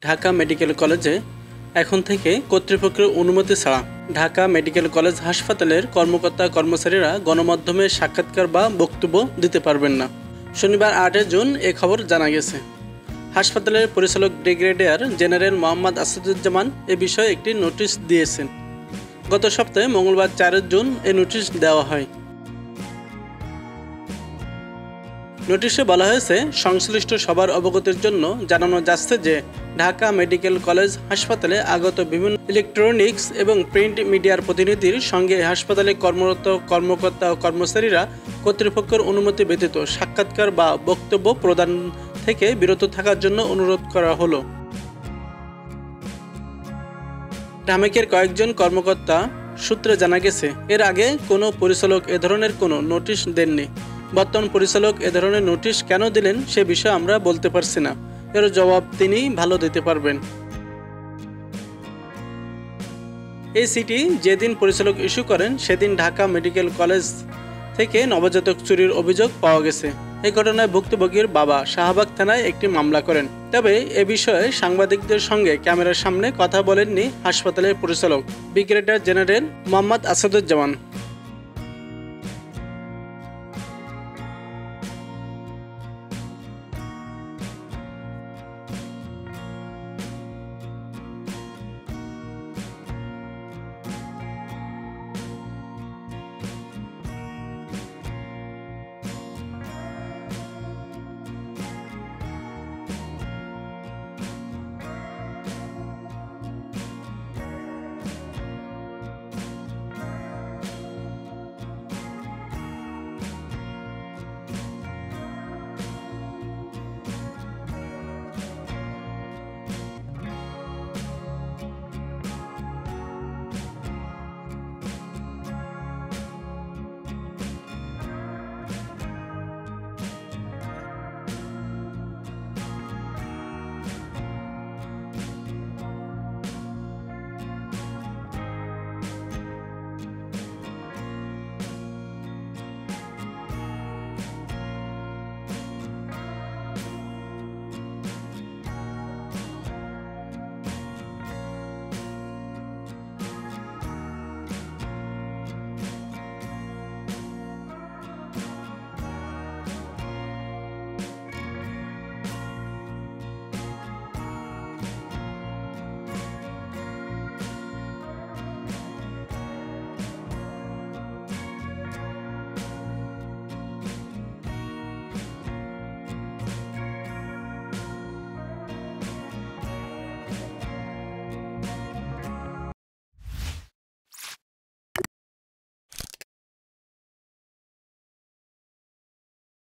Dhaka medical কলেজে এখন থেকে কর্তৃপক্ষের অনুমতি ছাড়া ঢাকা মেডিকেল কলেজ হাসপাতালের কর্মকর্তা কর্মচারীরা গণমাধ্যমে সাক্ষাৎকার বা বক্তব্য দিতে পারবেন না। শনিবার 8 জুন এ খবর জানা গেছে। হাসপাতালের পরিচালক ব্রিগেডিয়ার জেনারেল মোহাম্মদ আসাদুজ্জামান এ বিষয়ে একটি নোটিশ দিয়েছেন। গত সপ্তাহে মঙ্গলবার 4 জুন এ নোটিশ দেওয়া হয়। নোটিশে বলা হয়েছে, সংশ্লিষ্ট সবার অবগতির জন্য জানানো যাচ্ছে যে ঢাকা মেডিকেল কলেজ হাসপাতালে আগত বিভিন্ন ইলেকট্রনিক্স এবং প্রিন্ট মিডিয়ার প্রতিনিধির সঙ্গে হাসপাতালে কর্মরত কর্মকর্তা ও কর্মচারীরা কর্তৃপক্ষের অনুমতি ব্যতীত সাক্ষাৎকার বা বক্তব্য প্রদান থেকে বিরত থাকার জন্য অনুরোধ করা হলো। ঢামেকের কয়েকজন কর্মকর্তা সূত্রে জানা গেছে, এর আগে কোনো পরিচালক এ ধরনের কোনো নোটিশ দেননি। বর্তমান পরিচালক এ ধরনের নোটিশ কেন দিলেন সে বিষয়ে আমরা বলতে পারছি না। এর জবাব তিনিই ভালো দিতে পারবেন। এই চিঠি যেদিন পরিচালক ইস্যু করেন সেদিন ঢাকা মেডিকেল কলেজ থেকে নবজাতক চুরির অভিযোগ পাওয়া গেছে। এই ঘটনায় ভুক্তভোগীর বাবা শাহবাগ থানায় একটি মামলা করেন। তবে এ বিষয়ে সাংবাদিকদের সঙ্গে ক্যামেরার সামনে কথা বলেননি হাসপাতালের পরিচালক ব্রিগেডিয়ার জেনারেল মোহাম্মদ আসাদুজ্জামান।